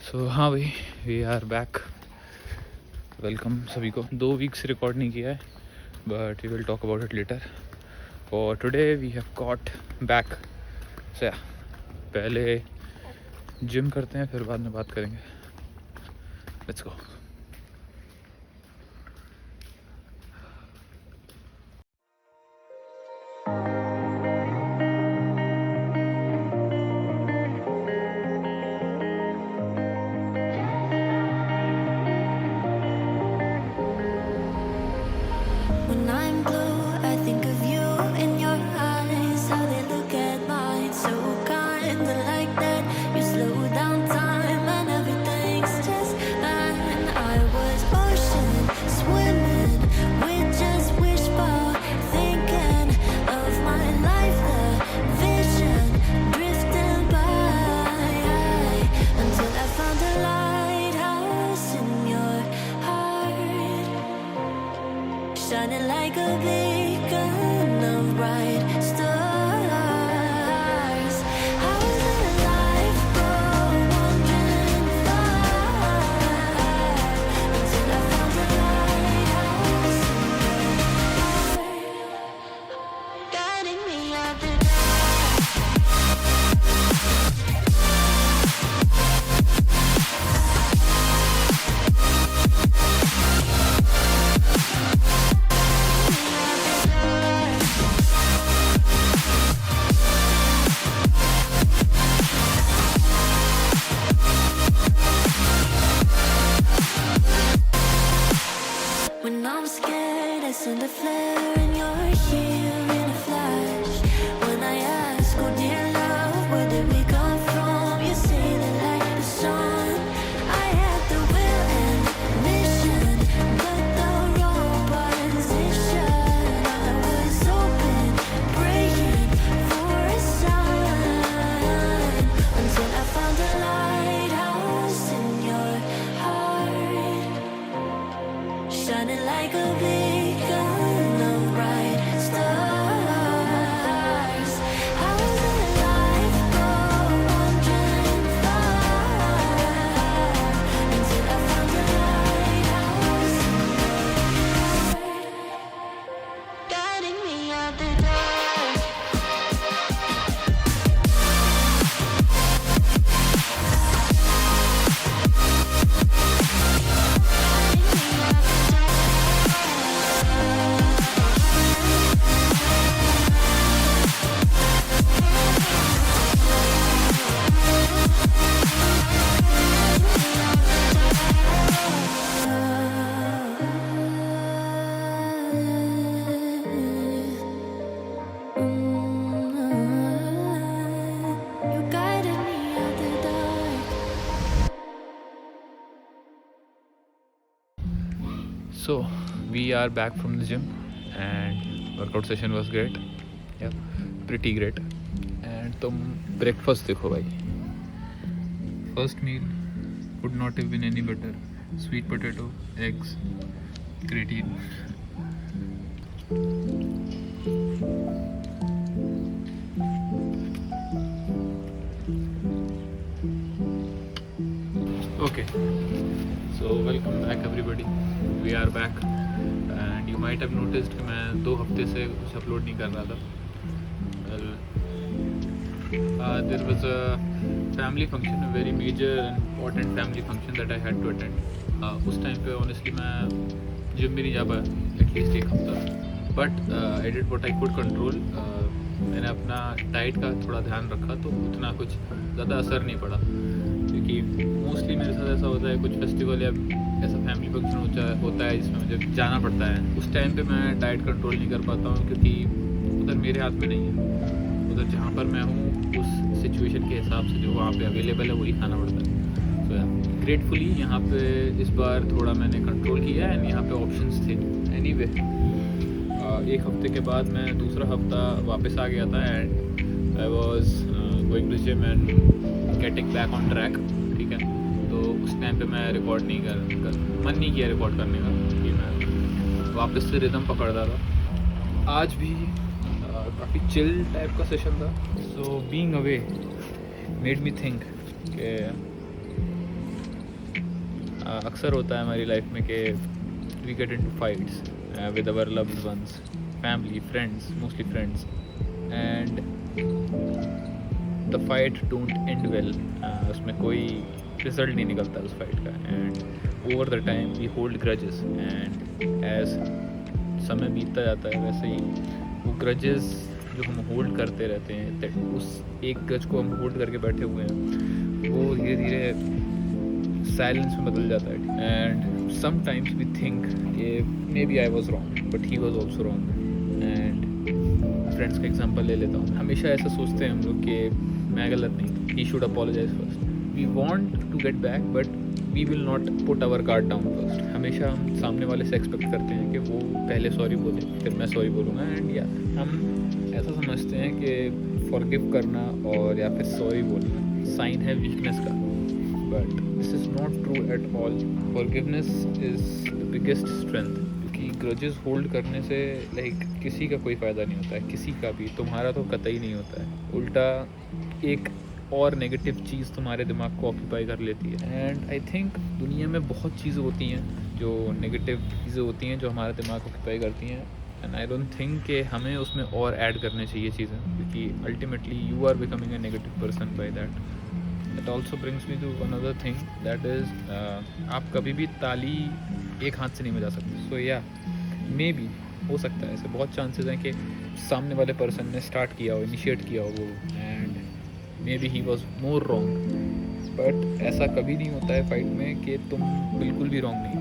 सो हाँ भाई, we are back. Welcome सभी को। 2 वीक से रिकॉर्ड नहीं किया है, but we will talk about it later. और today we have got back. So पहले जिम करते हैं, फिर बाद में बात करेंगे। Let's go. When I'm blue, I think of you in your eyes, how they look at mine, so kinda like that. You slow down time and everything's just fine. I was ocean swimming with just wishbone thinking of my life, the vision drifting by, until I found a lighthouse in your heart, shining like a beacon of bright stars. I was in life, wandering far, until I found a lighthouse in your heart, guiding me out the When I'm scared, I send a flare and you're here in a flash. When I ask, oh dear love, where did we come from? You say that like the sun, I had the will and mission, but the wrong position. I was open, praying for a sign, until I found a lighthouse in your heart, shining like a beacon of bright stars. I was in life, wandering far, until I found a lighthouse in your heart, guiding me out the dark. You guided me out the dark. So we are back from the gym and workout session was great. Yeah, pretty great. And तुम breakfast देखो भाई. First meal could not have been any better. Sweet potato, eggs, creatine. Okay, so welcome back everybody. We are back and you might have noticed कि मैं 2 हफ्ते से कुछ upload नहीं कर रहा था. Well, there was a family function, a very major and important family function that I had to attend. उस टाइम पे honestly मैं जिम भी नहीं जा पाया at least 1 हफ्ता. But I did what I could control. मैंने अपना डाइट का थोड़ा ध्यान रखा तो उतना कुछ ज़्यादा असर नहीं पड़ा, क्योंकि मोस्टली मेरे साथ ऐसा होता है कुछ फेस्टिवल या ऐसा फैमिली फंक्शन होता है जिसमें मुझे जाना पड़ता है. उस टाइम पे मैं डाइट कंट्रोल नहीं कर पाता हूँ, क्योंकि उधर मेरे हाथ में नहीं है. उधर जहाँ पर मैं हूँ उस सिचुएशन के हिसाब से जो वहाँ पे अवेलेबल है वही खाना पड़ता है. तो ग्रेटफुली यहाँ पे इस बार थोड़ा मैंने कंट्रोल किया एंड यहाँ पे ऑप्शंस थे. एनीवे, 1 हफ्ते के बाद मैं दूसरा हफ्ता वापस आ गया था and I was going to gym and getting back on track. ठीक है, तो उस टाइम पे मैं रिकॉर्ड नहीं कर मन नहीं किया रिकॉर्ड करने का, कि मैं वापस से रिदम पकड़ रहा था. आज भी काफ़ी चिल टाइप का सेशन था. So being away made me think कि अक्सर होता है हमारी लाइफ में कि we get into fights with our loved ones, family, friends, mostly friends, and the fight don't end well. उसमें कोई रिजल्ट नहीं निकलता उस फाइट का, and over the time we hold grudges, and as समय बीतता जाता है वैसे ही वो ग्रजेस जो हम होल्ड करते रहते हैं, that उस एक ग्रज को हम होल्ड करके बैठे हुए हैं, वो धीरे धीरे साइलेंस में बदल जाता है. एंड समटाइम्स वी थिंक कि maybe I was wrong but he was also wrong. And friends का एग्जांपल ले लेता हूँ. हमेशा ऐसा सोचते हैं हम लोग कि मैं गलत नहीं, he should apologise first. We want to get back but we will not put our guard down first. हमेशा हम सामने वाले से एक्सपेक्ट करते हैं कि वो पहले सॉरी बोले फिर मैं सॉरी बोलूँगा. एंड या हम ऐसा समझते हैं कि फॉरगिव करना और या फिर सॉरी बोलना साइन है वीकनेस का, but this is not true at all. Forgiveness is the biggest strength. क्योंकि ग्रजेस होल्ड करने से लाइक किसी का कोई फ़ायदा नहीं होता है, किसी का भी. तुम्हारा तो कतई नहीं होता है, उल्टा एक और नेगेटिव चीज़ तुम्हारे दिमाग को ऑक्यूपाई कर लेती है. एंड आई थिंक दुनिया में बहुत चीज़ें होती हैं जो नेगेटिव चीज़ें होती हैं जो हमारा दिमाग ऑक्यूपाई करती हैं, एंड आई डोंट थिंक कि हमें उसमें और ऐड करने चाहिए चीज़ें, क्योंकि ultimately you are becoming a negative person by that. That also brings me to another thing, that is आप कभी भी ताली एक हाथ से नहीं बजा सकते. सो या मे बी हो सकता है, ऐसे बहुत चांसेस हैं कि सामने वाले पर्सन ने स्टार्ट किया हो, इनिशिएट किया हो वो, and may be he was more wrong. But ऐसा कभी नहीं होता है फाइट में कि तुम बिल्कुल भी रॉन्ग नहीं थे.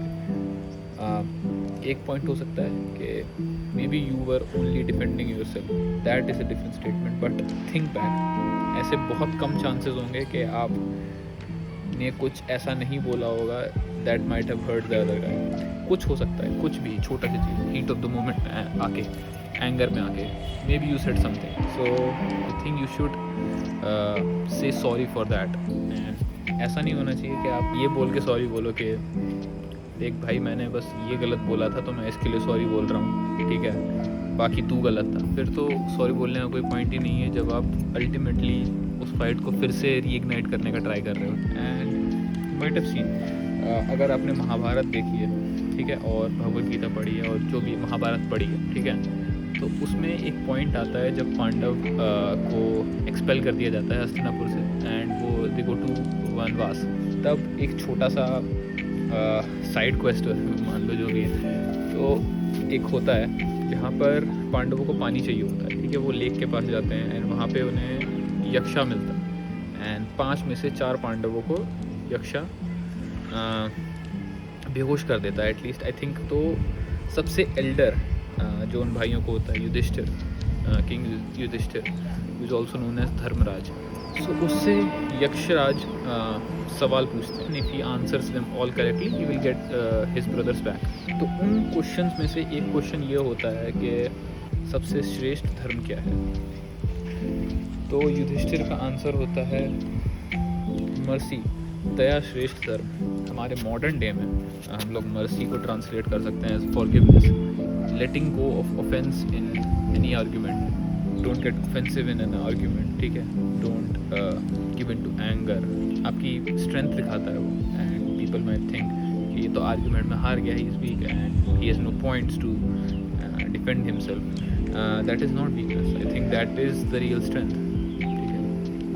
एक पॉइंट हो सकता है कि मे be you were only defending your self, that is a different statement. But think back, ऐसे बहुत कम चांसेस होंगे कि आपने कुछ ऐसा नहीं बोला होगा that might have hurt the other guy. कुछ हो सकता है, कुछ भी छोटा सी चीज़, हीट ऑफ द मोमेंट में आके, एंगर में आके, may be you said something. So I think you should say sorry for that. And ऐसा नहीं होना चाहिए कि आप ये बोल के सॉरी बोलो कि देख भाई मैंने बस ये गलत बोला था तो मैं इसके लिए सॉरी बोल रहा हूँ, ठीक है, बाकी तू गलत था. फिर तो सॉरी बोलने का कोई पॉइंट ही नहीं है जब आप अल्टीमेटली उस फाइट को फिर से रीइग्नाइट करने का ट्राई कर रहे हो. एंड माइट हैव सीन, अगर आपने महाभारत देखी है, ठीक है, और भगवद गीता पढ़ी है और जो भी महाभारत पढ़ी है, ठीक है, तो उसमें एक पॉइंट आता है जब पांडव को एक्सपेल कर दिया जाता है हस्तिनापुर से, एंड वो दे गो टू वनवास. तब एक छोटा सा साइड क्वेस्ट मान लो जो भी है, तो एक होता है जहाँ पर पांडवों को पानी चाहिए होता है, ठीक है. वो लेक के पास जाते हैं एंड वहाँ पे उन्हें यक्षा मिलता है, एंड 5 में से 4 पांडवों को यक्षा बेहोश कर देता है एटलीस्ट, आई थिंक. तो सबसे एल्डर जो उन भाइयों को होता है Yudhishthir, king Yudhishthir, is also known as Dharmraj. So उससे यक्षराज सवाल पूछते हैं. If he answers them all correctly he will get his brothers back. तो उन क्वेश्चंस में से एक क्वेश्चन ये होता है कि सबसे श्रेष्ठ धर्म क्या है. तो युधिष्ठिर का आंसर होता है मर्सी, दया श्रेष्ठ धर्म. हमारे मॉडर्न डे में हम लोग मर्सी को ट्रांसलेट कर सकते हैं as forgiveness, letting go of offense in any argument. Don't get offensive in an argument, ठीक है. Don't give in to anger. आपकी स्ट्रेंथ दिखाता है वो, एंड पीपल माइट थिंक कि ये तो आर्ग्यूमेंट में हार गया, he is weak and he has no points to defend himself. That is not weakness. I think that is the real strength, ठीक है,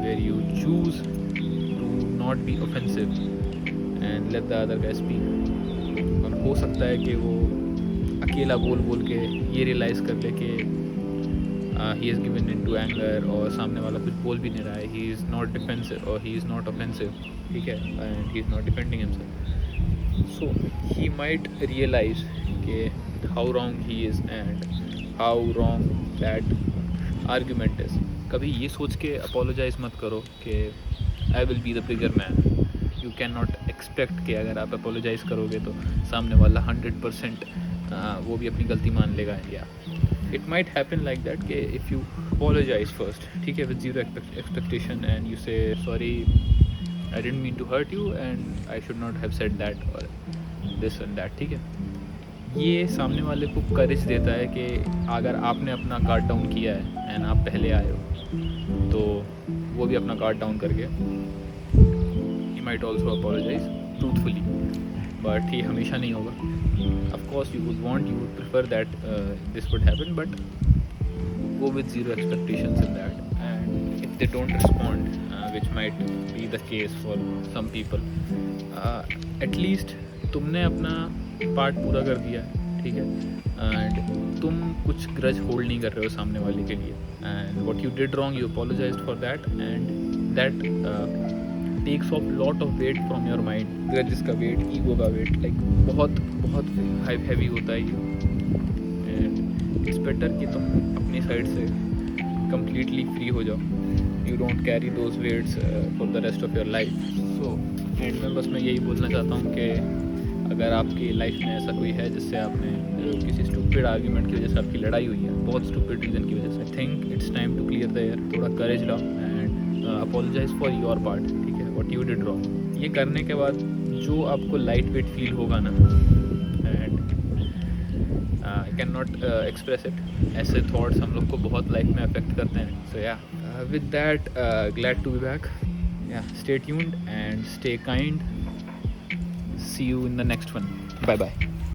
where you choose to not be offensive and let the other guy speak. और हो सकता है कि वो अकेला बोल बोल के ये रियलाइज़ कर ले कि he is given into anger और सामने वाला कुछ बोल भी नहीं रहा है, he is not defensive or he is not offensive, ठीक है, and he is not defending himself. So he might realize कि how wrong he is and how wrong that argument is. कभी ये सोच के apologize मत करो कि I will be the bigger man. You cannot expect कि अगर आप apologize करोगे तो सामने वाला 100% वो भी अपनी गलती मान लेगा. या it might happen like that कि if you apologize first, ठीक है, with zero expectation and you say sorry, I didn't mean to hurt you and I should not have said that or this and that, ठीक है. ये सामने वाले को करेज देता है कि अगर आपने अपना गार्ड डाउन किया है एंड आप पहले आए हो तो वो भी अपना गार्ड डाउन करके he might also apologize truthfully. But ये हमेशा नहीं होगा. Of course you would prefer that this would happen, but go with zero expectations in that. And if they don't respond, which might be the case for some people, at least तुमने अपना part पूरा कर दिया है, ठीक है. And तुम कुछ ग्रज होल्ड नहीं कर रहे हो सामने वाले के लिए. And what you did wrong, you apologized for that, and that takes off lot of weight from your mind. Grudges का वेट, ईगो का वेट, लाइक बहुत बहुत हैवी होता है ये. एंड इट्स बेटर कि तुम अपनी साइड से कम्प्लीटली फ्री हो जाओ. You don't carry those waits for the rest of your life. So and में बस मैं यही बोलना चाहता हूँ कि अगर आपकी लाइफ में ऐसा कोई है जिससे आपने किसी स्टूपिड आर्ग्यूमेंट की वजह से आपकी लड़ाई हुई है, बहुत स्टूपिड रीज़न की वजह से, I think it's time to clear the air. थोड़ा करेज लाओ and apologize for your part, ठीक है, व्हाट यू डिड रॉन्ग. ये करने के बाद जो आपको लाइट वेट फील होगा ना, and I can not express it. ऐसे थॉट्स हम लोग को बहुत लाइफ में अफेक्ट करते हैं. So yeah, with that, glad to be back. Yeah, stay tuned and stay kind. See you in the next one. Bye bye.